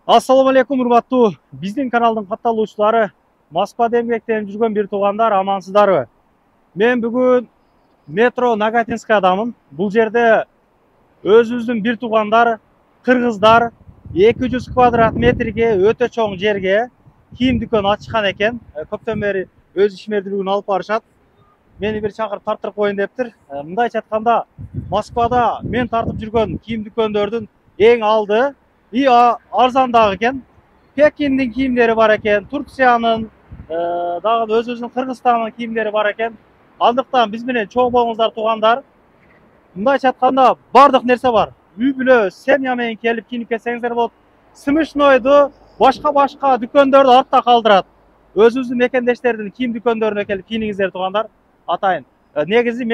Assalamu алейкум, урматтуу биздин каналдын катталуучулары. Москвада эмгектенип жүргөн бир туугандар, амансыздарбы? Мен бүгүн метро Нагатинскадамын. Бул жерде өзүбүздүн бир туугандар, кыргыздар 200 квадрат метрге өтө чоң жерге кийим дүкөн ачкан экен. Көптөн бери өз ишмердүүлүгүн алып барышат. Мени бир чакырып тартырып коюн дептир. Мындайча айтканда, Москвада мен тартып жүргөн кийим дүкөндөрдүн эң алды и арзан дагы экен. Пекиндин кийимдери бар экен, Турциянын, дагы өзүбүздүн Кыргызстандын кийимдери бар экен. Андыктан биз менен чоң болуңуздар туугандар. Мындайча айтканда, бардык нерсе бар. Үй бүлө, семья менен келип кийинип кетсеңиздер болот. Смешнойду, башка дүкөндөрдү артта калтырат. Өзүбүздүн мекендештердин кийим дүкөндөрүнө келип кийиниңиздер туугандар. Атайын. Негизи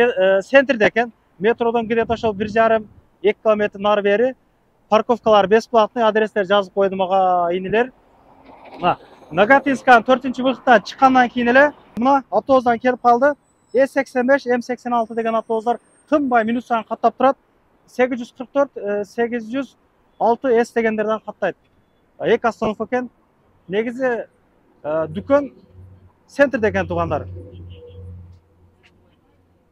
центрде экен. Метродон где-то ошол 1,5-2 километр нары бери. Парковкалар бесплатный, адрестер жазып койдум ага инилер. Нагатинсканын 4-выходтан чыккандан кийин эле мына автобустан келип калды. С85, М86 деген автобустар тынбай минут сайын каттап турат. 844, 806 С дегендерден каттайт. Эки остановка экен. Негизи дүкөн центрде экен туугандар.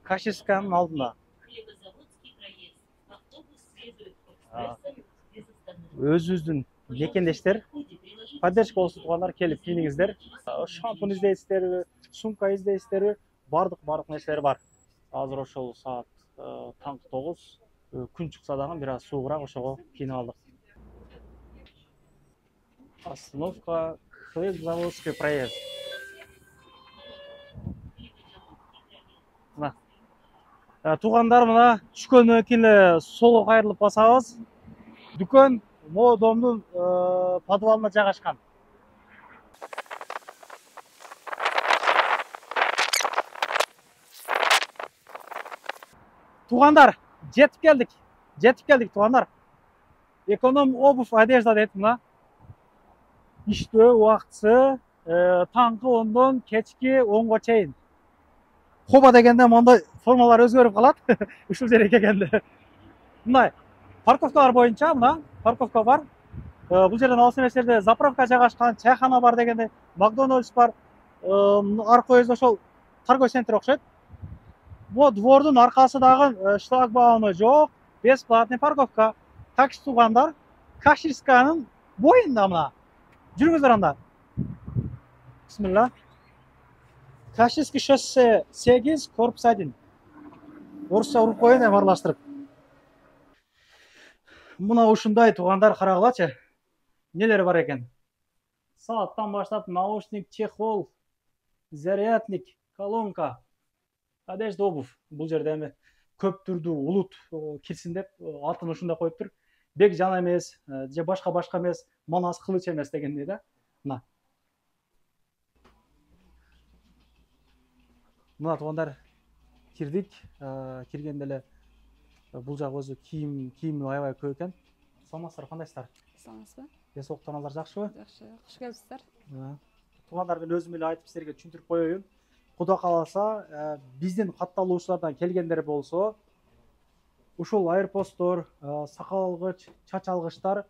Каширсканын алдында. Өзүбүздүн мекендештер поддержка болсун туугандар, келип кийиниңиздер. Шампунь издейсиздерби, сумка издейсиздерби, бардык нерселер бар. Азыр ошол саат таңкы 9, күн чыкса дагы бир аз суугураак, ошого кийинип алдык. Остановка Хлебзаводский проезд. Туугандар, мына түшкөндөн кийин эле солго кайрылып басабыз. Дүкөн могу домдун подвалына жайгашкан. Туугандар, жетип келдик туугандар. Эконом обувь, одежда дейт мына. Иштөө убактысы таңкы 10дон кечки 10го чейин. Хоба дегенде мондой формалар өзгөрүп калат. Ушул жерге келгенде. Мындай парковкалар боюнча мына парковка бар. Бул жерден алыс эмес заправка жайгашкан, чайхана бар дегенде, Макдональдс бар. Арка өзү ошол торговый центр окшойт. Бу двордун аркасы дагы шлагбауны жок, бесплатный парковка. Такси туугандар, Каширсканын боюнда мына. Жүрүңүздөр анда. Бисмилла. Каширский шоссе 8, корпус 1. Орусча уруп коюн эми аралаштырып. Мына ушундай туугандар, карагылачы. Нелер бар экен? Сааттан баштап наушник, чехол, зарядник, колонка, одежда, обувь. Бул жерде эми көп түрдүү улут кирсин деп атын ушундай коюптур. Бек жана эмес, же башка эмес, манас кылыч эмес дегендей да. Мына туугандар, кирдик. Киргенде эле бул жак өзү кийим аябай көп экен. Саламатсыздар, кандайсыздар? Саламатсызбы? Ден соолуктарыңыздар жакшыбы? Жакшы, куш келипсиздер. Туугандар, мен өзүм эле айтып силерге түшүндүрүп коеюн. Кудай кааласа, биздин катталуучулардан келгендер болсо, ушул аирпосттор, сакал алгыч, чач алгычтар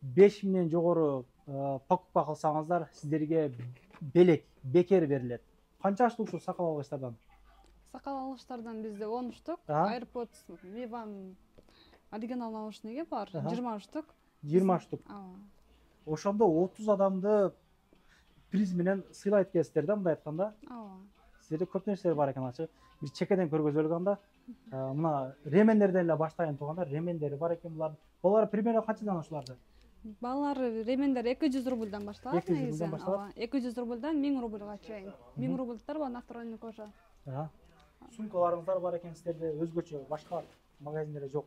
5000 жогору покупка кылсаңыздар, сиздерге белек, бекер берилет. Канча штук ушул сакал алгычтардан? Сакал алгычтардан бизде 10 штук, AirPods Vivan оригинал наушниги бар, 20 штук. 20 штук. Ошондо 30 адамды приз менен сыйлайт экенсиздер да, мындай айтканда. Сиздерде көп нерселер бар экен ачы. Бир чекеден көргөзөлгөн анда. Мына ремендерден эле баштайын туугандар, ремендери бар экен булардын. Булар примерно канчадан ушуларды? Балар ремендер 200 рубльдан башталат негизи. 200 рубльдан 1000 рубльга чейин. 1000 рубльдер бар на второй кожа. Сумкаларыңыздар бар экен сиздерде, өзгөчө башка магазиндерде жок.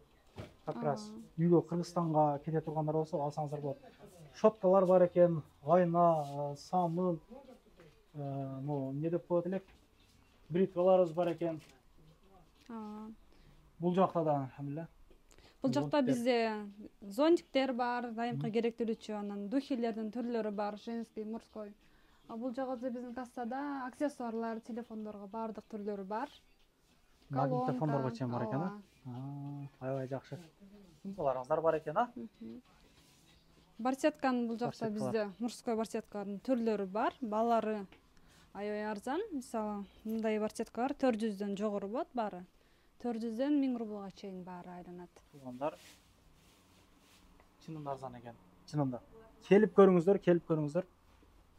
Как раз үйгө Кыргызстанга кете тургандар болсо алсаңыздар болот. Шоткалар бар экен, айна, самын, эмне деп коет элек? Бритваларыбыз бар экен. Бул жакта да, алхамдулилlah. Бул жакта бизде зонтиктер бар, дайымкы керектүүлүүчү, анан духилердин түрлөрү бар, женский, мужской. Бул жагда биздин кассада аксессуарлар, телефондорго бардык түрлөрү бар. Магнитофондорго чейин бар экен, аябай жакшы. Сумкаларыңыздар бар экен, Барсетканын бул жакта Барсеткалар. бизде мужской барсеткалардын түрлөрү бар. Балары аябай арзан. Мисалы, мындай барсеткалар 400дөн жогору болот баары. 400дөн 1000 рублга чейин баары айланат. Туугандар чынында арзан экен. Чынында. Келип көрүңүздөр.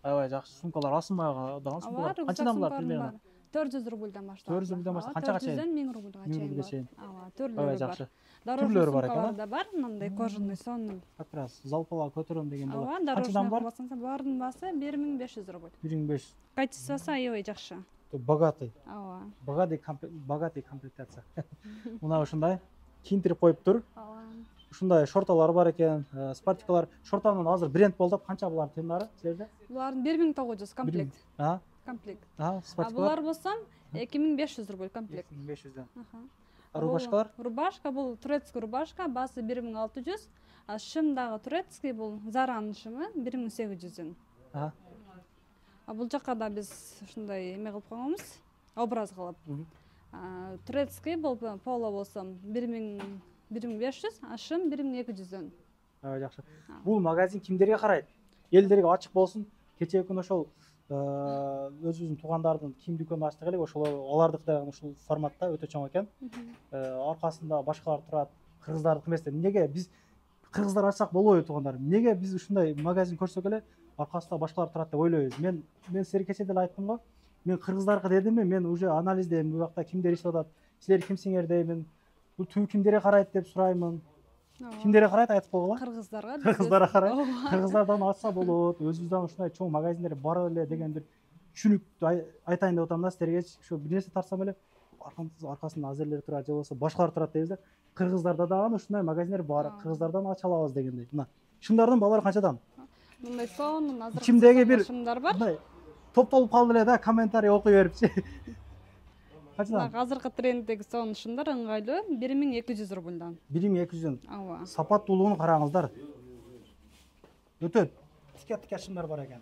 Аябай жакшы сумкалар, асынбай дагы сумкалар. Канчадан булар примерно? 400 рубльдан башталат. 400 рубльдан баштап канчага чейин? 400дөн 1000 рублга 1000 чейин рубльга болот. чейин. Ооба, Аябай түрлөрү бар. жакшы. Дорожный Түрлөрү бар экен, сумкалар да бар, мындай кожаный сонный. Как раз залпалап көтөрөм деген Ооба, болот. дорожный Канчадан бар? бассаңса, булардын баасы 1500 рубль. 1500. Качествосы аябай жакшы. Богатый. Ооба. Богатый комплектация. Мына ушундай кийинтирип коюп тур. Ооба. Ушундай шорталар бар экен, спортикалар. Шортанын азыр бренд болду. Канча булар тыйымдары силерде? Булардын 1900 комплект. Комплект. Спортикалар. Булар болсо 2500 рубль комплект. 1500дөн. Аха. Рубашкалар? Рубашка бул турецкий рубашка, баасы 1600. А шым дагы турецкий бул Заранын шымы 1800дөн. А бул жакка да биз ушундай эме кылып койгонбуз, образ кылып. Турецкий бул поло болсо 1500, а шым 1200дөн. Аябай жакшы. Бул магазин кимдерге карайт? Элдерге ачык болсун. Кечээ күнү ошол өзүбүздүн туугандардын кийим дүкөнүн ачтык элек, ошол алардыкы да ушул форматта өтө чоң экен. Аркасында башкалар турат, кыргыздардыкы эмес. Эмнеге биз кыргыздар ачсак болбойбу туугандар? Эмнеге биз ушундай магазин көрсөк эле аркасында башкалар турат деп ойлойбуз. Мен силерге кечээ деле айттым го. Мен кыргыздаркы дедимми, мен уже анализдейм, бул жакта кимдер иштеп атат, силер кимсиңер деймин. Бул түү кимдерге карайт деп сураймын. Кимдерге карайт айтып койгула? Кыргыздарга. Кыргыздарга карайт. Кыргыздардан ачса болот. Өзүбүздөн ушундай чоң магазиндер бар эле деген бир түшүнүктү айтайын деп атам да силерге. Ошо бир нерсе тартсам эле аркасында азерлер турат же болбосо башкалар турат дейбиз да. Кыргыздарда дагы ушундай магазиндер бар. Кыргыздардан ача алабыз дегендей. Мына шымдардын баалары канчадан? Мындай сонун азыр ичимдеги бир шымдар бар. мындай топтолуп калды эле да, комментарий окуй берипчи. Канчадан? Азыркы тренддеги сонун шымдар ыңгайлуу 1200 рубльдан. 1200дөн. Ооба. Сапаттуулугун караңыздар. Өтө тике шымдар бар экен.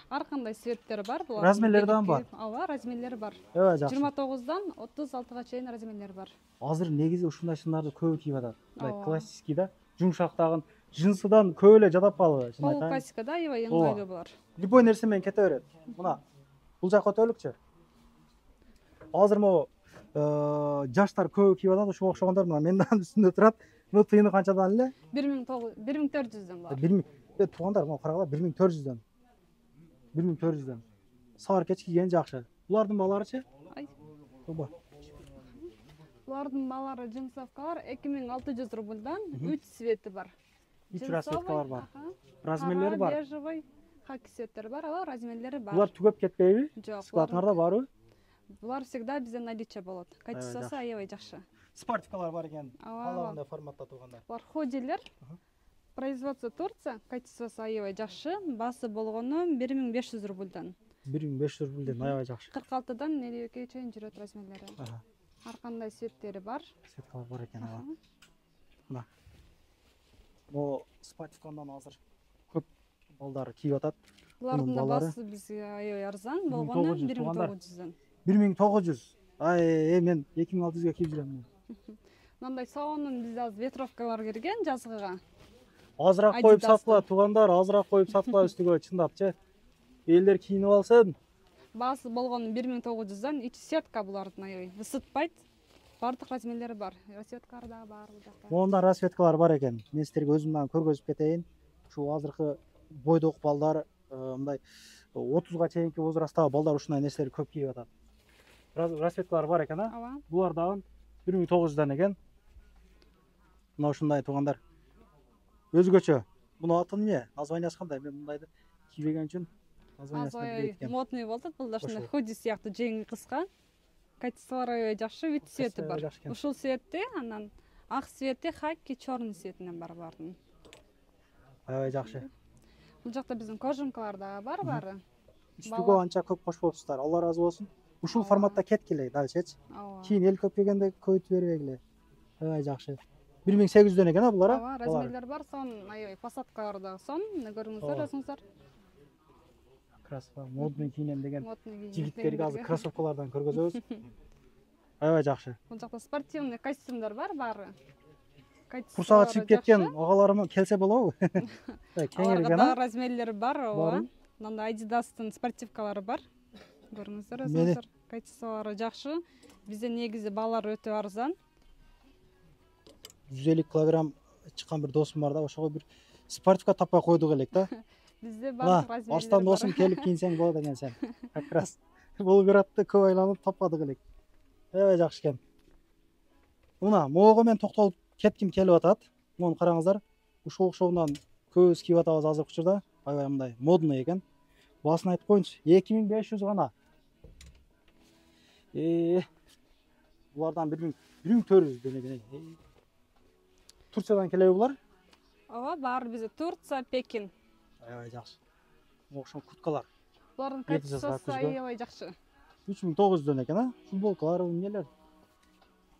Ар кандай цветтер бар булар. Размерлери дагы бар. Ооба, размерлери бар. Аябай жакшы. 29дан 36га чейин размерлери бар. Азыр негизи ушундай шымдарды көбү кийип атат. Мындай классический да, жумшактагын жынсыдан көп эле жадап калды, чын айтайын. Классика да, аябай ыңгайлуу булар. Любой нерсе менен кете берет. Мына бул жакка өтөлүкчү. Азыр могу жаштар көбү кийип атат, ошого окшогондор мына менден үстүндө турат. Бул тыйыны канчадан эле? 1400дөн бар. 1000 туугандар могу карагыла 1400дөн. 1400дөн. Саар кеч кийген жакшы. Булардын бааларычы? Оба. Булардын баалары джинсовкалар 2600 рубльдан 3 цвети бар. 3 расцветкалар бар. Размерлери бар. Бежевый, хаки цветтери бар, ала размерлери бар. Булар түгөп кетпейби? Жок. Складыңарда барбы? Булар всегда бизде наличие болот. Качествосы аябай жакшы. Спортикалар бар экен. Ооба. Калагандай форматта тургандар. Булар ходилер. Производство Турция, качествосы аябай жакшы. Баасы болгону 1500 рубльдан. 1500 рубльден аябай жакшы. 46дан 52ге чейин жүрөт размерлери. Ар кандай цветтери бар. Цветкалар бар экен ага. Мына. Бул спортикандан азыр көп балдар кийип атат. Булардын да баасы бизге аябай арзан болгону 1900дөн. 1900. Мен 2600га кийип жүрөм. Мындай сонун бизде азыр ветровкалар кирген жазгыга. Азыраак коюп саткыла туугандар, азыраак коюп саткыла үстүгө чындапчы. Элдер кийинип алсын. Баасы болгону 1900дан, ичи сетка булардын аябай ысытпайт. Бардык размерлери бар. Расцветкалар да бар бул жакта. Монда расцветкалар бар экен. Мен силерге өзүмдөн көргөзүп кетейин. Ушул азыркы бойдок балдар мындай 30га чейинки возрасттагы балдар ушундай нерселерди көп кийип атат. Расцветкалар бар экен, а? Ооба. Булар дагы 1900дан экен. Мына ушундай туугандар. Өзгөчө. Муну атын эмне? Названиясы кандай? Мен мындайды кийбеген үчүн названиясын билбейт экенмин. Модный болот, бул да ушундай худи сыяктуу жеңи кыска. Качестволору аябай жакшы, вид цвети бар. Ушул цветти, анан ак цвети, хаки, черный цветинен бар булардын. Аябай жакшы. Бул жакта биздин кожанкалар да бар баары. Үстүгө анча көп кош болупсуздар. Алла разы болсун. Ушул форматта кеткиле дальшечи. Кийин эл көп келгенде көйүтүп бербегиле. Аябай жакшы. 1800дөн экен, а булар? Ооба, размерлер бар, сон аябай посадкалар да сон, көрүңүздөр өзүңүздөр. Красиво, модный кийинем деген жигиттерге азыр кроссовкалардан көргөзөбүз. Аябай жакшы. Бул жакта спортивный костюмдар бар баары. курсага чыгып кеткен агаларым келсе болобу? Аларга Кеңейген, да размерлери бар, ооба. Барбы? Мындай Adidas'тын спортивкалары бар. Көрүңүздөр Мени- өзүңүздөр. Качестволору жакшы. Бизде негизи баалар өтө арзан. 150 килограмм чыккан бир досум бар да, ошого бир спортивка таппай койдук элек да. Бизде бардык размерлери Астан бар. досум келип кийинсең болот экен сен. Как раз Волгоградты көп айланып таппадык элек. Аябай жакшы экен. Мына могу мен токтолуп кетким келип атат. Муну караңыздар. Ушул окшогунан көбүбүз кийип атабыз азыркы учурда. Аябай мындай модный экен. Баасын айтып коеюнчу. 2500 гана. Булардан 1400 денеге. Турциядан келеби булар? Ооба, баары бизде Турция, Пекин. Аябай жакшы. Окшон курткалар. Булардын 700 качествосу күзгө. аябай жакшы. 3900 экен, а? Футболкалар, эмнелер?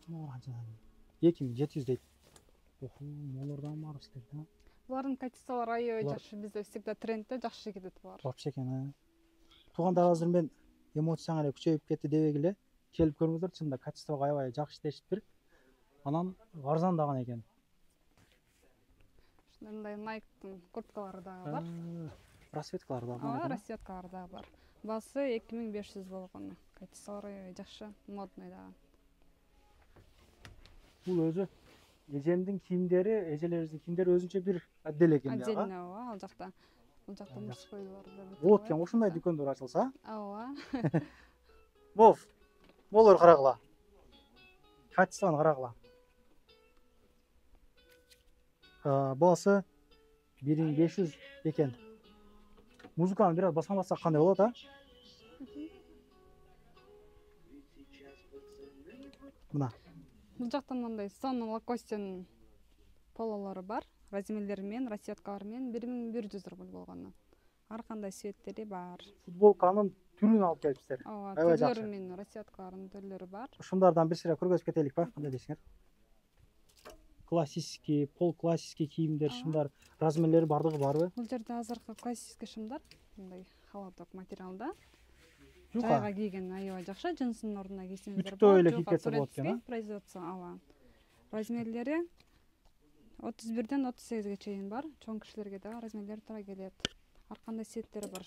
2700 дейт. Оху, молордан бар силерде. Булардын качестволору аябай Булар- жакшы. Бизде всегда трендте жакшы кетет булар. Вообще экен, а? Туугандар азыр мен эмоцияң эле күчөйүп кетти дебегиле. Келип көрүңүздөр, чынында качествого аябай жакшы иштешиптир. Анан арзандаган экен. Мындай Nike'тын курткалары дагы бар. Расцветкалар да бар Ооба, экен. расцветкалары дагы бар. Баасы 2500 болгону. Качестволору аябай жакшы, модный дагы. Бул өзү эжемдин кийимдери, эжелерибиздин кийимдери өзүнчө бир отдел экен дагы. Отдельно, ооба, ал жакта. Бул жакта мужскойлор да бүт. Вот экен, ушундай дүкөндөр ачылса. Ооба. Вов, молор карагыла. Качествону карагыла. Баасы 1500 экен. Музыканы бир аз басамасак кандай болот, а? Мына. Бул жакта мындай Son Lacoste'нын пололору бар. Размерлери менен, расцветкалары менен 1100 рубль болгону. Ар кандай цветтери бар. Футболканын түрүн алып келипсиздер. Ооба, Аябай түрлөрү жакшы. менен, расцветкаларынын түрлөрү бар. Ушундардан бир сыйра көргөзүп кетелик ба? Кандай дейсиңер? Классический, пол классический кийимдер, шундар размерлери бардыгы барбы? Бул жерде азыркы классический шымдар, мындай холодок материалда. Жука. Жайга кийген аябай жакшы, джинсынын ордуна кийсеңиздер Үтүктөө эле кийип кетсе болот экен, а? Производство, ооба. Размерлери 31ден 38ге чейин бар. Чоң кишилерге да размерлери туура келет. Ар кандай цветтери бар.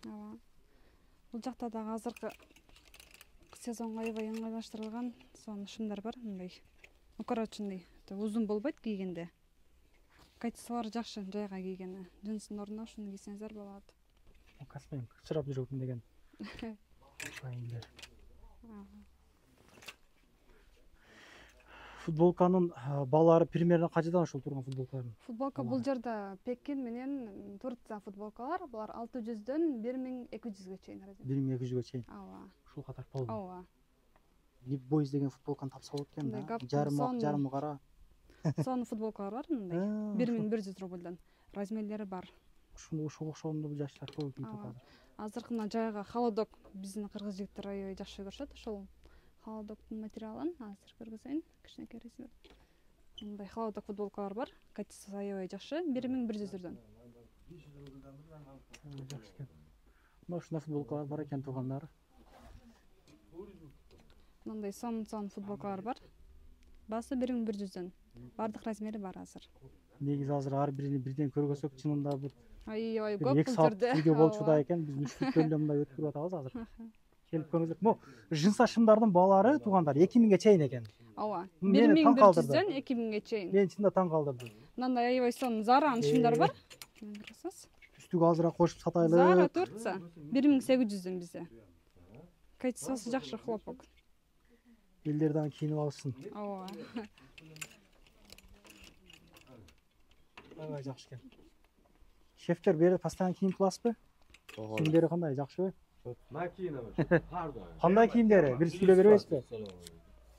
Ооба. Бул жакта дагы азыркы сезонго аябай ыңгайлаштырылган сонун шымдар бар, мындай. Укороченный, узун болбойт кийгенде. Качестволору жакшы, жайга кийгени. Джинсынын ордуна ушуну кийсеңиздер болот. Каспайм, кычырап жүрөкмүн деген. Кайымдер. Футболканын баалары примерно качадан ушул турган футболкалардын? Футболка бул жерде Пекин менен Турция футболкалар, булар 600дөн 1200ге чейин. 1200ге чейин. Ооба. Ушул катар болду. Ооба. Lip Boys деген футболканы тапса болот экен Мындай да. гаптын Жарым ак, сонун- жарым кара. Сонун футболкалар бар мындай. 1100 рубльден. Размерлери бар. Ушул окшогондо бул жаштар көп кийип Ооба. атат. Азыркы мына жайга холодок биздин кыргыз жигиттери аябай жакшы көрүшөт. Ошол холодоктун материалын азыр көргөзөйүн. Кичинекей ресми. Мындай холодок футболкалар бар. Качествосу аябай жакшы. 1100дөн. Жакшы экен. Мына ушундай футболкалар бар экен туугандар. Мындай сонун футболкалар бар. Баасы 1100дөн. Бардык размери бар азыр. Негизи азыр ар бирини бирден көргөзсөк чынында бир Аябай көп 2 бул саат жерде. видео болчу да экен. Биз 3 бүттө эле мындай өткөрүп атабыз азыр. Келип көрүңүздөр. Мо жынса шымдардын баалары туугандар 2000ге чейин экен. Ооба. Мени таң калтырды. 1100дөн 2000ге чейин. Мен чында таң калтырды. Мындай аябай сонун Zara'нын шымдары бар. Көрөсүз. Үстүгө азыраак кошуп сатайлы. Zara Турция 1800дөн бизде. Качествосу жакшы хлопок. Элдерден кийинип алышсын. Ооба. Аябай жакшы экен. Шефтер бери постоянно кийим кыласызбы? Кийимдери кандай, жакшыбы? Мен кийинемин. Пардон. Кандай кийимдери? Бир сүйлөп бербейсизби?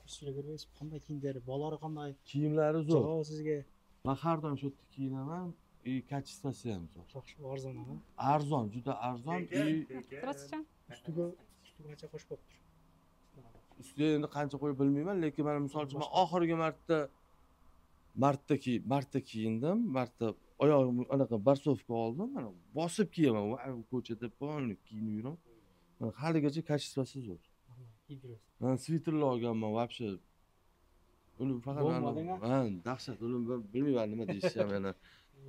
Сүйлөп бербейсизби? Кандай кийимдери? Балары кандай? Кийимлери zo'r. Жагабы сизге? Men har doim shu yerda kiyinaman. И качествоsi ham zo'r. Жакшы, арзан, а? Arzon, juda arzon. И Здравствуйте. Үстүгө канча кошуп коюптур? ustiga endi qancha qo'yib bilmayman, lekin men misol uchun oxirgi marta kiyindim. Marta oyog'im anaqa barsovka oldim. Mana bosib kiyaman. Ko'chada polni kiyinib yuraman. Mana haligacha kачествоsi zo'r. Men sviterlar olganman, вообще Uni faqat Bo'lmading-a? ha, dahshat. Uni bilmayman nima deyishni ham yana.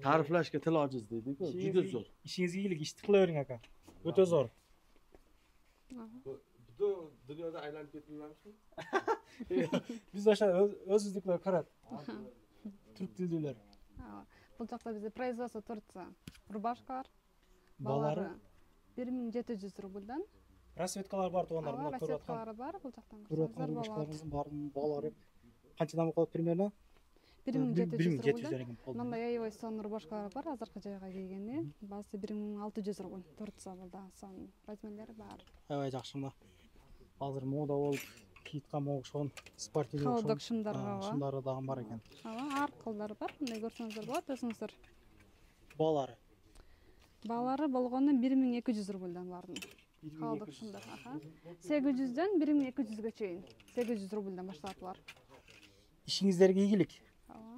Ta'riflashga til ojiz deydi-ku. Juda zo'r. Ishingizga iyilik, ishni qilavering aka. O'ta zo'r. Bu dunyoda aylanib ketmayapsizmi? Biz o'sha o'zimiznikilar ko'radi. Turk tillilar. Бул жакта бизде производство Турция. Рубашка бар. Балары 1700 рубльдан. расветкалар бар тугандар, мына көріп жатқан. Расветкалары бар, бул жактан Көріп жатқан рубашкаларымыздың барын балары қаншадан болады примерно? 1700 рубльдан. екен пол. Мындай аябай сонун рубашкалар бар, азыркы жайга келгени. Баасы 1600 рубль. Турция булда сонун размерлери бар. Аябай жакшы мына. Азыр мода болуп кийиткан могушкон спортивный Калдык шымдарга шымдары дагы бар екен. ар кылдар бар. Мындай көрсөңүздөр болот, өзүңүздөр. Балары Баалары болгону 1200 рубльдан бардым. Калдык шымдар, 800дөн 1200ге чейин. 800 рубльдан башталат. ишиңиздерге ийгилик.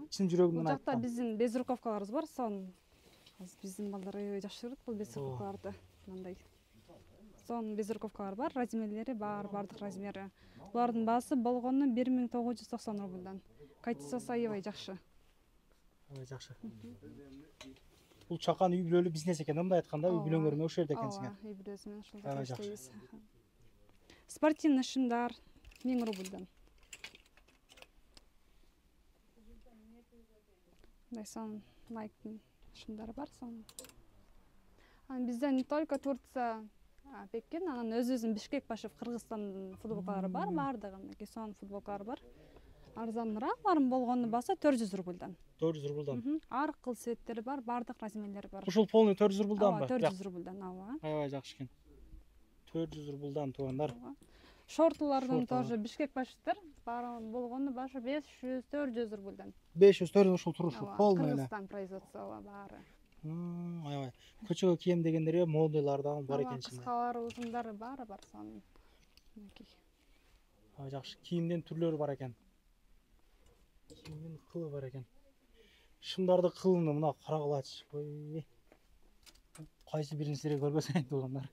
Чын Бул жүрөгүмдөн жакта айттым. биздин безруковкаларыбыз бар, сон. Биздин балдар аябай жакшы көрөт бул безруковкаларды. Мындай. Сон безруковкалар бар, размерлери бар, бардык размери. Булардын баасы болгону 1990 рубльдан. Качествосы аябай жакшы. Аябай жакшы. Бул чакан үй бүлөлүү бизнес экен, мындай айтканда үй бүлөңөрүңө ошол жерде экенсиңер. Үй бүлөсү менен ошол Аябай жерде жакшы. иштейбиз. Спортивный шымдар 1000 рубльдан. Мындай сон Nike'дин шымдары бар сон. Бизден не только Турция, Пекин, анан өзүбүздүн Бишкек башып Кыргызстандын футболкалары бар, бардыгы мынакей сон футболкалар бар. Арзаныраак барын болгону баса 400 рубльдан. 400 рубльдан. Ар кыл цветтери бар, бардык размерлери бар. Ушул полный 400 рубльдан ба? 400 рубльдан, ооба. Аябай жакшы экен. 400 рубльдан туугандар. Шортулардын тоже Бишкек башыттар, барын болгону башы 500-400 рубльдан. 500-400 ушул турушу полный эле. Кыргызстан производствосу баары. Аябай. Көчөгө кийем дегендер моделар дагы бар экен ичинде. Кыскалары, узундары баары бар сон. Аябай жакшы. Кийимдин түрлөрү бар экен. Кийимдин кылы бар экен. Шымдарды кылыны мына карагылачы. Ой. Кайсы бирин сире көрбөсөң туугандар.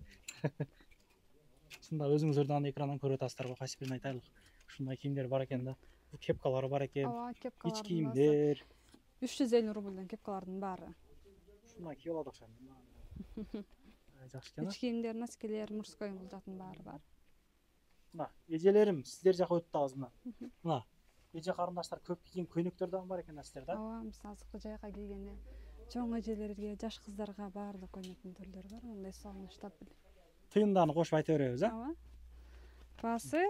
Чында өзүңүздөр дагы экрандан көрүп атасыздар го, кайсы бирин айтайлык. Ушундай кийимдер бар экен да. Бул кепкалары бар экен. Кепкалар. Ич кийимдер. 350 рубльдан кепкалардын баары. Ушундай кийип алат окшойм. Жакшы экен. Ич кийимдер, носкелер, мужской бул жактын баары бар. Мына эжелерим сиздер жака өтүп атабыз мына. Мына эже карындаштар көп кийген көйнөктөр дагы бар экен сиздерде. Ооба, биз азыркы жайга кийгени чоң эжелерге, жаш кыздарга баардык көйнөктүн түрлөрү бар. Мындай сонун штаб. Тыйынданы кошуп айта беребиз, Ооба. Баасы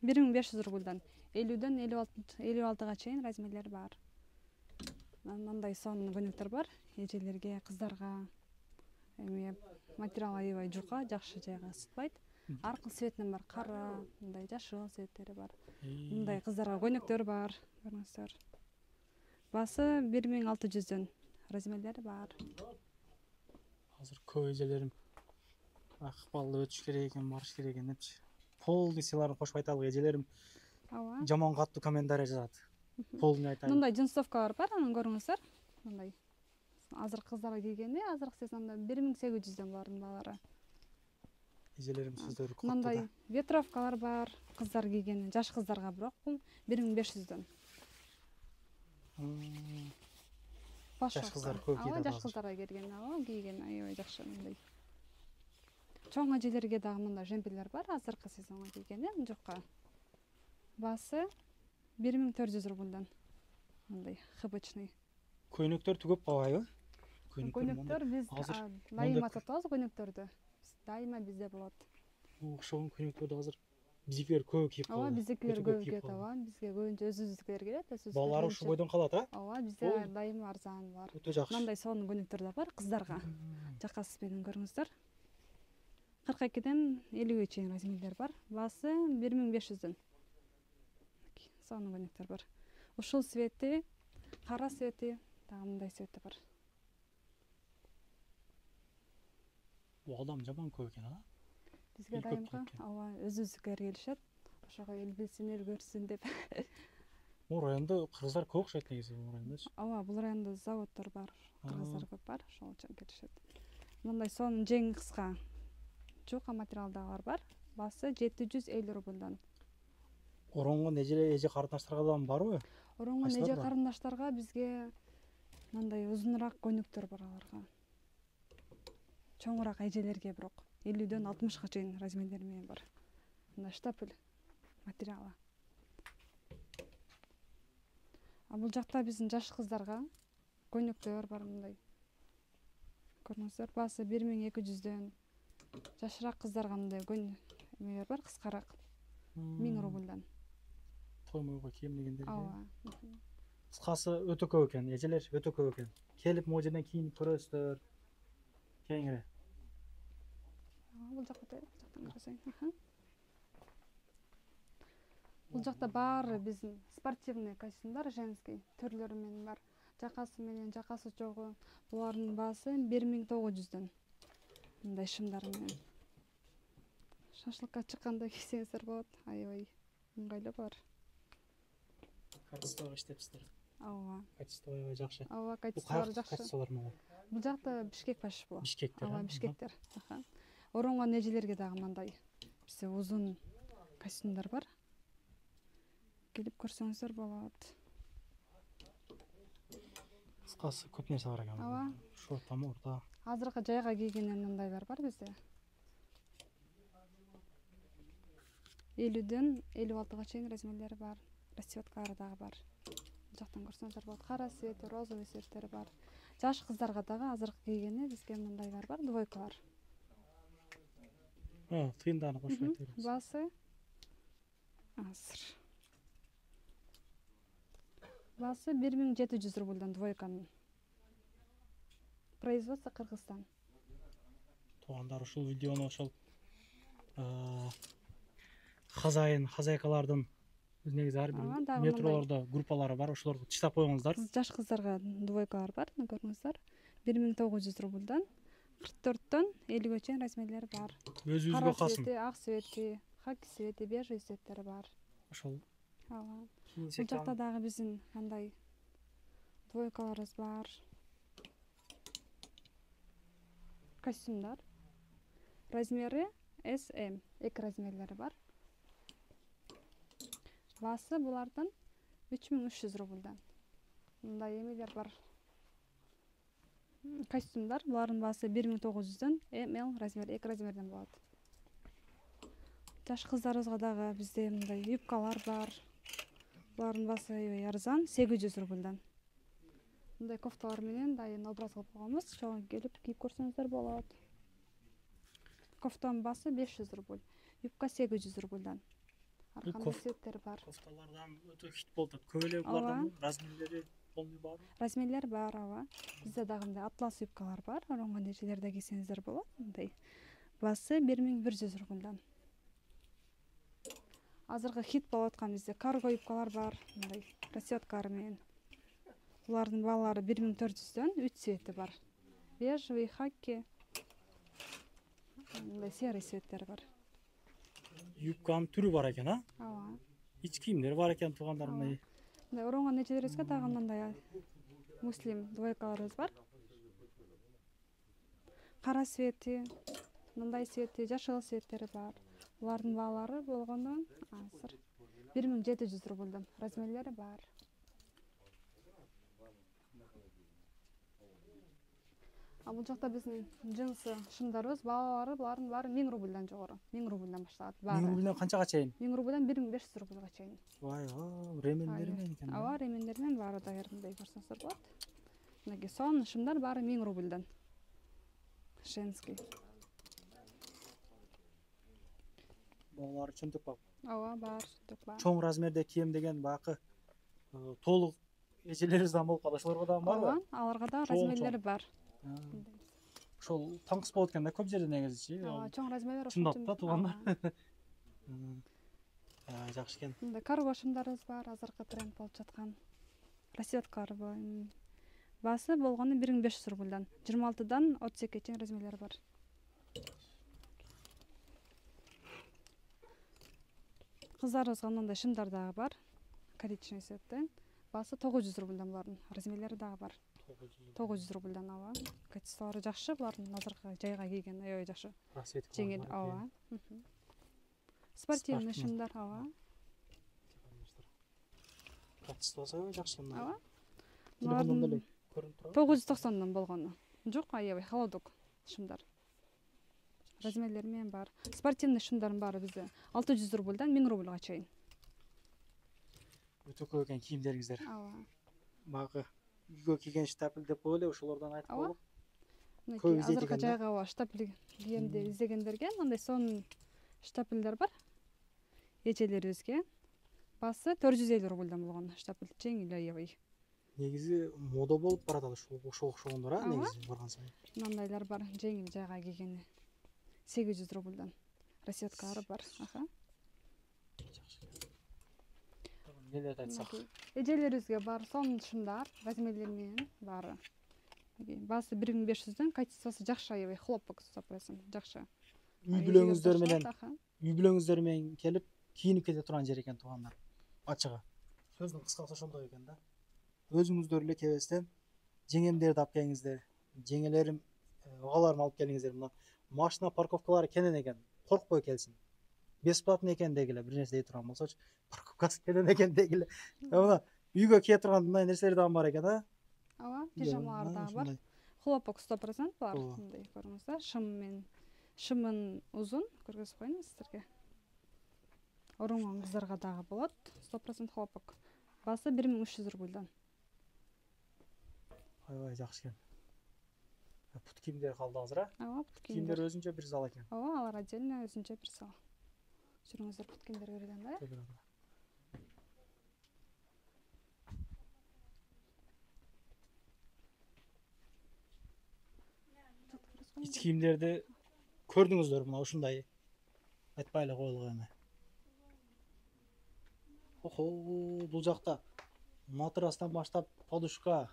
1500 рубльдан 50дөн 56га чейин размерлери бар. Мындай сонун көйнөктөр бар. Эжелерге, кыздарга эми материал аябай жука, жакшы жайга ысытпайт. Ар кыл цветинен бар, кара, мындай жашыл цветтери бар. Мындай кыздарга көйнөктөр бар, көрүңүздөр. Баасы 1600дөн размерлери бар. Азыр көп эжелерим акыбалды өтүш керек экен, барыш керек экен депчи. Полный силарын кошуп айталык, эжелерим Ооба. жаман каттуу комментарий жазат. Полный айтайын. Мындай джинсовкалар бар, анан көрүңүздөр. Мындай. Азыр кыздарга кийгени, азыркы сезонда 1800дөн бардын баалары. Эжелерим сөздөрү каттуу. Мындай ветровкалар бар, кыздар кийгени, жаш кыздарга бирок бул 1500дөн. Жаш кыздар көп кийет. Жаш кыздарга келген, кийген аябай жакшы мындай. Чоң эжелерге дагы мындай жемпирлер бар, азыркы сезонго кийгени, жокка. Баасы 1400 рубльдан. Мындай хыбычный. Көйнөктөр түгөп калбайбы? Көйнөктөр биз дайыма сатабыз көйнөктөрдү. Дайыма бизде болот. Окшогон көйнөктөрдү азыр биздикилер көп кийип калат. Ооба, биздикилер көп кийет, бизге көбүнчө өзүбүздүкилер келет, Балалар ушу бойдон калат, Ооба, бизде дайыма арзан бар. Өтө жакшы. Мындай сонун көйнөктөр да бар кыздарга. Жакасы менен көрүңүздөр. 42ден 50ге чейин размерлер бар. Баасы 1500дөн. Сонун көйнөктөр бар. Ушул цвети, кара цвети, дагы мындай цвети бар. Бул адам жаман көп экен, Бизге дайымга, өзүбүздүкилер келишет. Ошого эл билсин, эл көрсүн деп. Бул райондо кыргыздар көп окшойт негизи, бул райондочу. Ооба, бул райондо заводдор бар, кыргыздар көп бар, ошол үчүн келишет. Мындай сонун жең кыска жука материалдагылар бар. Баасы 750 рубльдан. оронгон эже карындаштарга дагы барбы? Оронгон Кайсылар эже бар? карындаштарга бизге мындай узунураак көйнөктөр бар аларга. Чоңураак эжелерге бирок 50дөн 60га чейин размерлери менен бар. Мындай штапель материалы. Бул жакта биздин жаш кыздарга көйнөктөр бар мындай. Көрүңүздөр, баасы 1200дөн. Жашыраак кыздарга мындай эмелер бар, кыскараак. 1000 рубльдан. Тоймойго кийимдегендерге. Ооба. Кыскасы өтө көп экен, эжелер өтө көп экен. Келип могу жерден кийинип көрөсүздөр. Кеңири. Бул жакка жактан карасаң. Бул жакта баары биздин спортивный костюмдар, женский түрлөрү менен бар. Жакасы менен, жакасы жогу. Булардын баасы 1900дөн. Мындай шымдар менен. Шашлыкка чыкканда кийсеңиздер болот. Аябай ыңгайлуу бар. Качествого иштепсиздер. Ооба. Качество аябай жакшы. Ооба, Бул качестволору жакшы. качестволор могу? Бул жакта Бишкек баш бул. Бишкектер. Ооба, Бишкектер. Оронгон эжелерге дагы мындай бизде узун костюмдар бар. Келип көрсөңүздөр болот. Кыскасы көп нерсе бар экен. Ооба. Шорт, мурда. Азыркы жайга кийгенден мындайлар бар бизде. 50дөн 56га чейин размерлери бар. Расцветкалары дагы бар. Бул жактан көрсөңүздөр болот. Кара цвет, розовый цветтери бар. Жаш кыздарга дагы азыркы кийгени бизге мындайлар бар, двойкалар. Тыйынданы кошуп айтып беребиз. Баасы азыр. Баасы 1700 рубльдан двойканын. Производство Кыргызстан. Туугандар ушул видеону ошол хозяйкалардын негизи ар бир метролордо группалары бар, ошолорду чыштап коюңуздар. Жаш кыздарга двойкалар бар, көрүңүздөр. 1900 рубльдан 44дөн 50ге чейин размерлери бар. Өзүбүзгө калсын. Ак цвети, хаки цвети, бежевый цветтери бар. Ошол. Ооба. Бул жакта дагы биздин мындай двойкаларыбыз бар. Костюмдар. Размери SM, эки размерлери бар. Баасы булардын 3300 рубльдан. Мындай эмелер бар. Костюмдар, булардын баасы 1900дөн ML размери, эки размерден болот. Жаш кыздарыбызга дагы бизде мындай юбкалар бар. Булардын баасы аябай арзан, 800 рубльдан. Мындай кофталар менен дайын образ кылып койгонбуз. Чоң келип кийип көрсөңүздөр болот. Кофтанын баасы 500 рубль, юбка 800 рубльдан. Ар кандай цветтери бар. Кофталардан өтө хит болуп атат. Көп эле булардан размерлери полный бар. Размерлер бар, ооба. Бизде дагы мындай атлас юбкалар бар. Оронгон эжелерде кийсеңиздер болот. Мындай. Баасы 1100 рубльдан. Азыркы хит болуп аткан бизде карго юбкалар бар. Мындай расцветкалар менен. Булардын баалары 1400дөн 3 цвети бар. Бежевый, хаки, мындай серый цветтери бар. Юбканын түрү бар экен, а? Ооба. Ич кийимдери бар экен, туугандар мындай. Мындай оронгон эжелерибизге дагы мындай муслим двойкаларыбыз бар. Кара цвети, мындай цвети, жашыл цветтери бар. Булардын баалары болгону азыр 1700 рубльдан. Размерлери бар. Бул жакта биздин джинсы шымдарыбыз, баалары булардын баары 1000 рубльдан жогору. 1000 рубльдан башталат баары. 1000 рубльдан канчага чейин? 1000 рубльдан 1500 рубльга чейин. Вай, ремендери менен экен. Ооба, ремендери менен баары даяр мындай көрсөңүздөр болот. Мындай сон шымдар баары 1000 рубльдан. Женский. Баалары чынтып бар. Ооба, бар, чынтып бар. Чоң размерде кийим деген бакы толук эжелерибизден болуп калат. Ошолорго дагы барбы? Ооба, аларга да размерлери бар. Ошол таңкыс болот экен да көп жерде негизичи. Ооба, чоң размерлер ошол. Чындап да, туугандар. Жакшы экен. Мындай карго шымдарыбыз бар, азыркы тренд болуп жаткан. Расцветкалар бар. Баасы болгону 1500 рубльдан. 26дан 32ге чейин размерлери бар. Кыздарыбызга мындай шымдар дагы бар. Коричневый цветтен. Баасы 900 рубльдан булардын. Размерлери дагы бар. 900 рубльдан, ооба. Качестволору жакшы, булардын азыркы жайга кийген аябай жакшы. Жеңил, ооба. Спортивный шымдар, ооба. качествосу жакшы мына. Ооба. Телефондон деле көрүнүп турат. 990 болгону. Жок, аябай холодок шымдар. Размерлери менен бар. Спортивный шымдардын баары бизде 600 рубльдан 1000 рубльга чейин. Өтө көп экен кийимдериңиздер. Ооба. Багы үйгө кийген штапель деп эле ошолордон айтып Ооба. болуп. Мынакей Көп издейт азыркы экен да. жайга ооба штапель кийгенди издегендерге мындай сонун штапелдер бар. Эжелерибизге. Басы 450 рубльдан болгон штапель жеңил аябай. Негизи мода болуп баратат ошол окшогондор, а Ооба. негизи барган сайын. Мындайлар бар, жеңил жайга кийгени 800 рубльдан. Расеткалары бар. Аха. Жакшы. Эле айтсак. Эжелерибизге бар сонун шымдар, размерлери менен баары. Басы 1500дөн, качествосу жакшы аябай, хлопок 100% жакшы. Үй бүлөңүздөр менен келип кийинип кете турган жер экен туугандар. Ачыгы. Сөздүн кыскасы ошондой экен да. Өзүңүздөр эле кебестен жеңемдерди алып келиңиздер. Жеңелерим угаларым алып келиңиздер. Мына машина парковкалары кенен экен. Коркпой келсин. Бесплатный экен дегиле, бир нерсе дей турган болсочу, парковкасы кенен экен дегиле. Мына үйгө кие турган мындай нерселер дагы бар экен, а? Ооба, пижамалар дагы бар. Хлопок 100% бар. Мындай көрүңүздөр, шымын узун, көргөзүп коеюн сиздерге. Орунган кыздарга дагы болот. 100% хлопок. Басы 1300 рубльдан. Аябай жакшы экен. Пут кийимдер калды азыр, а? Ооба, пут Кийимдер кийимдер. өзүнчө бир зал экен. Ооба, алар отдельно өзүнчө бир зал. Жүрүңүздөр, пут кийимдер көргөн да. Ич кийимдерди көрдүңүздөр мына ушундай. Айтпай эле коелук эми. Охо, бул жакта матрастан баштап подушка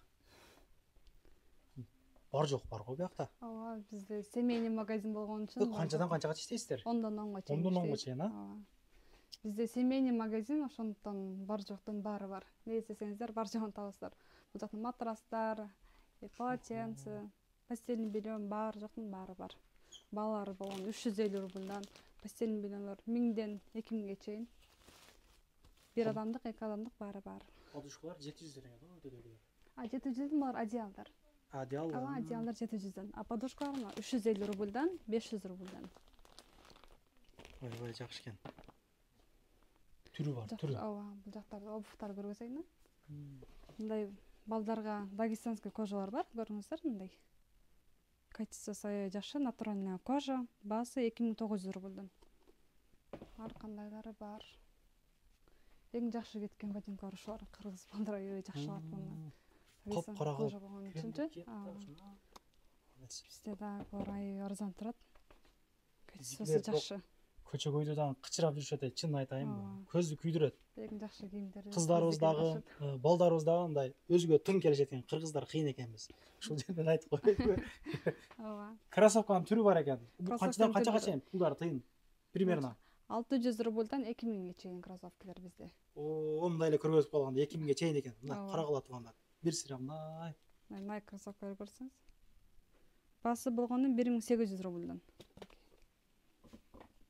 бар жок бар го биякта. Ооба, бизде семейный магазин болгон үчүн. Канчадан канчага иштейсиздер? 10дон 10га чейин. 10дон 10га чейин, а? Ооба. Бизде семейный магазин, ошондуктан бар жоктун баары бар. Не десеңиздер, бар жогун табасыздар. Бул жакта матрастар, полотенце, постельный белье бар жоктун баары бар. Балалар болгон 350 рубльдан, постельный бельелер 1000ден 2000ге чейин. Бир адамдык, эки адамдык баары бар. Подушкалар 700 экен го өтөдөгүлөр. 700ден булар одеялдар. Одеял. Ооба, одеялдар 700ден. А подушкалар 350 рубльдан 500 рубльдан. Аябай жакшы экен. Түрү бар, түрү. Ооба, бул жактарда обувтар көргөзөйүн. Мындай балдарга дагестанский кожалар бар, көрүңүздөр мындай. Качествосу аябай жакшы, натуральная кожа, басы 2900 рубльдан. Ар кандайлары бар. Эң жакшы кеткен ботинкалар ушулар, кыргыз балдар аябай жакшы алат муну. Кара кожа болгон үчүнчү. Бизде да булар аябай арзан турат. Качествосу жакшы. Көчө көйдө дагы кычырап жүрүшөт, чын айтайын. Көздү күйдүрөт. Эң жакшы кийимдер. Кыздарыбыз дагы, балдарыбыз дагы мындай өзгө тың келишет экен. Кыргыздар кыйын экенбиз. Ушул жерден айтып коеюнбу. Ооба. Кроссовканын түрү бар экен. Бул канчадан канчага чейин пулдары тыйын? Примерно 600 рубльдан 2000ге чейин кроссовкалар бизде. О, мындай эле көргөзүп калганда 2000ге чейин экен. Мына карагыла турганда. Бир сыра мындай. Nike кроссовкалар көрсөңүз. Басы болгону 1800 рубльдан.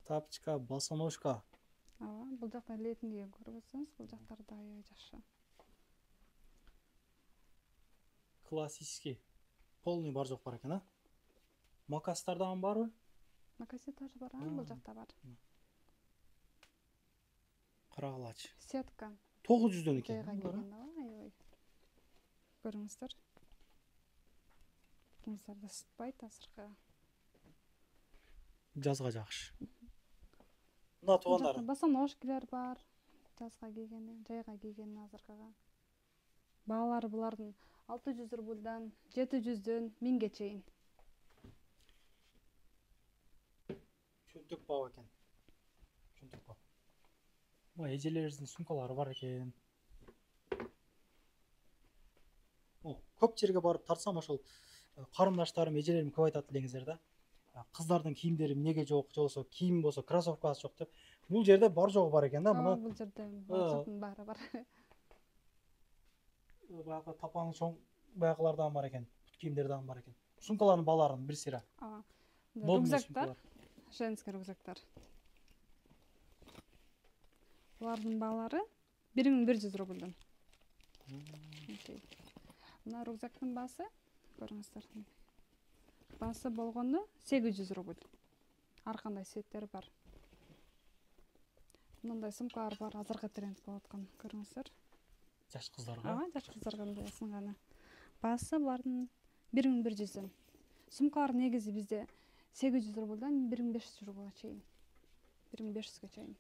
Тапочка, босоножка. Ооба, бул жакта летний көрсөңүз, бул жактар да аябай жакшы. Классический. Полный бар жок бар экен, а? Макастар дагы барбы? Макаси тоже бар, бул жакта бар. Карагылачы. Сетка. 900дөн экен. Жайга келген да, аябай. Көрүңүздөр. Мусарда сытпайт азыркы. Жазга жакшы. Мына туугандар. Босоножкалар бар. Жазга кийгени, жайга кийгени азыркыга. Баалары булардын 600 рубльдан 700дөн 1000ге чейин. Чөнтөк баб экен. Чөнтөк баб. Мына эжелерибиздин сумкалары бар экен. Көп жерге барып тартсам ошол карындаштарым, эжелерим көп айтат элеңиздер да. Кыздардын кийимдери эмнеге жок, же болбосо кийим болсо кроссовкасы жок деп. Бул жерде бар жогу бар экен да, мына. Бул жерде баардыгынын баары бар. Баягы тапаны чоң баягылардан бар экен, пут кийимдер дагы бар экен. Сумкалардын бааларын бир сыйра. Рюкзактар, женский рюкзактар. Булардын баалары 1100 рубльдан. Мына рюкзактын баасы көрүңүздөр. Баасы болгону 800 рубль. Ар кандай светтери бар. Мындай сумкалар бар, азыркы тренд болуп аткан көрүңүздөр. Жаш кыздарга. Жаш кыздарга мындай сынганы. Баасы булардын 1100. Сумкалар негизи бизде 800 рубльдан 1500 рубльга чейин. 1500ге чейин.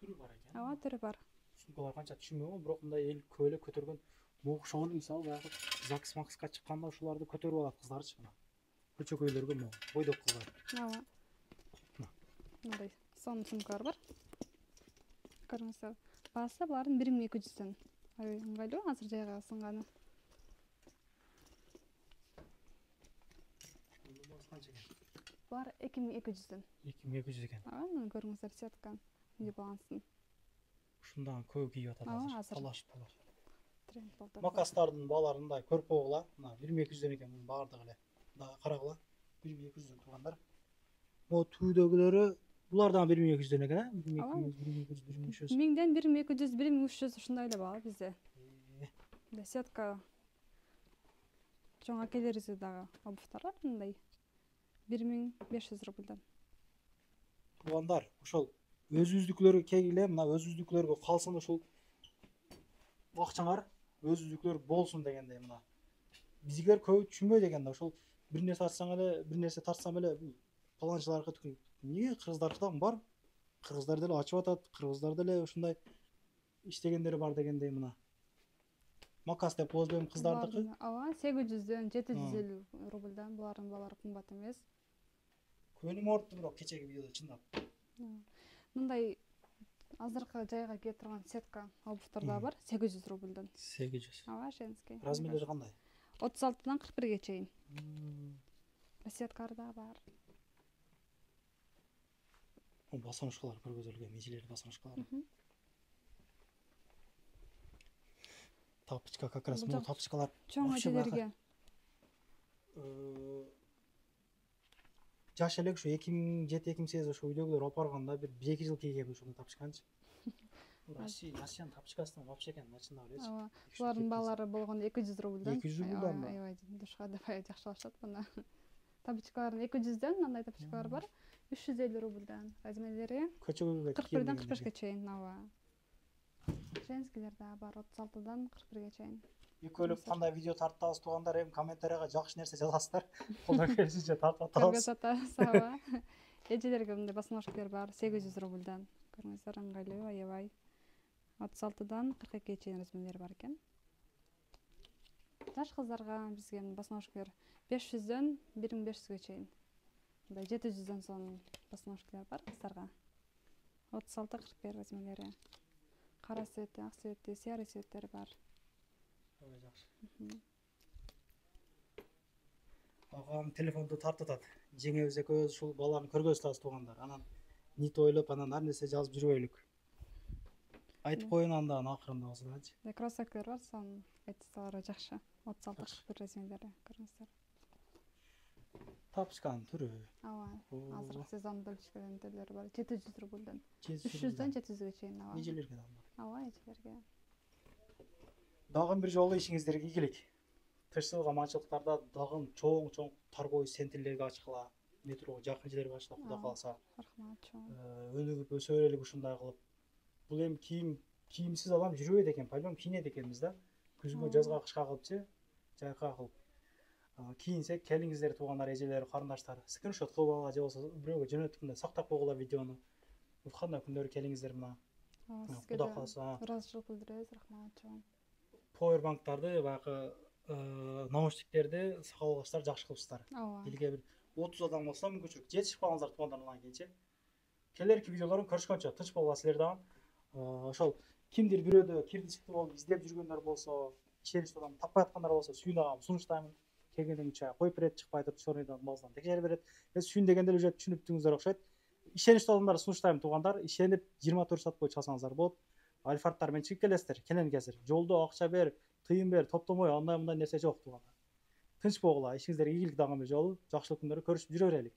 Түрү бар экен. Түрү бар. Сумкалар канча түшүнбөйм, бирок мындай эл көйлөк көтөргөн могушоолу мисалы баягы ЗАГС макска чыкканда ушуларды көтөрүп алат кыздарчы мына. Көчө көйлөргө мо бойдок кыздар. Мындай сон сумкалар бар. Көрүңүздөр. Баасы булардын 1200. Ыңгайлуу азыр жайга сынганы. Булар 2200. 2200 экен. Мына көрүңүздөр сетка New Balance. Ушундан көп кийип атат азыр. Талашып. Тренд болду. Макастардын бааларын мындай көрүп койгула. Мына 1200 экен мунун баардыгы эле. Мына карагыла. 1200 туугандар. Mo түйдөгүлөрү булар дагы 1200 экен, 1200, 1300. 1000ден 1200, 1300 ушундай эле баа бизде. Сетка чоң акелерибизде дагы обувтар бар мындай 1500 рубльдан. Туугандар, ошол өзүбүздүкүлөргө келгиле, мына өзүбүздүкүлөргө калсын ушул акчаңар, өзүбүздүкүлөр болсун дегендей мына. Биздикилер көп түшүнбөйт экен да, ошол бир нерсе ачсаң эле, бир нерсе тартсам эле паланчыларга түкүн. Эмне кыргыздарда бар? Кыргыздар деле ачып атат, кыргыздар деле ушундай иштегендери бар дегендей мына. Макас деп болбойм кыздардыкы. 800дөн 750 рубльдан булардын баалары кымбат эмес. Көңүлүм оорутту бирок кечеги видеодо чындап. Мындай азыркы жайга кие турган сетка обувтар да бар 800 рубльдан. 800. Женский. Размерлери кандай? 36дан 41ге чейин. Сеткалар да бар. Басонушкалар көргөзүлгөн, межелери басонушкалар. Тапочка как раз мына тапочкалар чоң эжелерге. Жаш элек ушу 2007-2008 ошо үйдөгүлөр алып барганда бир 1-2 жыл кийген ушуну тапочканчы. Россиянын тапочкасынан вообще экен, начинда элечи. Булардын баалары болгондо 200 рубльдан. 200 рубльдан. Аябай душка деп жакшылашат мына. Тапочкалардын 200дөн мындай тапочкалар бар. 350 рубльдан. Размерлери Көчөгө 41ден 45ге чейин. Женскийлер да бар 36дан 41ге чейин. Экөөлүк кандай видео тартабыз туугандар, эми комментарияга жакшы нерсе жазасыздар. Колдон келишинче тартып атабыз. Көргөзөтөбүз. Эжелерге мындай басмашкалар бар 800 рубльдан. Көрүңүздөр, ыңгайлуу, аябай. 36дан 42ге чейин размерлери бар экен. Жаш кыздарга бизге басмашкалар 500дөн 1500ге чейин. Мындай 700дөн соң басмашкалар бар кыздарга. 36-41 размерлери. Кара цвети, ак цвети, серый цветтери бар. Жакшы. Агам телефонду тартып атат. Жеңебиз экөөбүз ушул баланы көргөзүп атабыз туугандар. Анан нит ойлоп, анан ар нерсе жазып жүрбөйлүк. Айтып коеюн андан акырында болсочу. Кроссовкалар бар, сон айтсалар жакшы. 36-41 размерлери көрүңүздөр. Тапочканын түрү. Азыркы сезон бөлүшкөн түрлөрү бар. 700 рубльдан. 300дөн 700ге чейин. Эжелерге да бар. Эжелерге. Дагы бир жолу ишиңиздерге ийгилик. Тышчылык аманчылыктарда дагы чоң торговый центрлерге ачкыла, метрого жакын жерлерге ачкыла, Кудай кааласа. Рахмат чоң. Өнүгүп өсө берелик ушундай кылып. Бул эми кийимсиз адам жүрбөйт экен, пайлом кийинет экенбиз да. Күзгө, жазга, кышка кылыпчы, жайка кылып. Кийинсек, келиңиздер туугандар, эжелер, карындаштар. Скриншот кылып алга же болбосо бирөөгө жөнөткөндө сактап койгула видеону. Кандай күндөрү келиңиздер мына. Кудай кааласа. Ыраазычылык билдиребиз, рахмат чоң. Powerbank'тарды, баягы наушниктерди сакалгачлар жакшы кылыпсыздар. Элге бир 30 адам болсо мүмкүнчүлүк жетишип калыңыздар туугандар анан кийинчи. Келерки видеолорун көрүшкөнчө тынч болгула силер дагы. Ошол кимдир бирөөдө кирди чыкты болуп издеп жүргөндөр болсо, ишеничтүү адам таппай аткандар болсо, сүйүн сунуштаймын. Келгенден чая коюп берет, чыкпай туруп чорыйдан баздан текшерип берет. Сүйүн дегенде эле түшүнүптүңүздөр окшойт. Ишеничтүү адамдарды сунуштаймын туугандар. Ишенип 24 саат бою чалсаңыздар болот. Альфардтар менен чыгып келесиздер, келен кезир. Жолдо акча бер, тыйын бер, топтомой, андай нерсе жок туугандар. Тынч болгула, ишиңиздерге ийгилик дагы бир жолу. Жакшылык күндөрү көрүшүп жүрө берелик.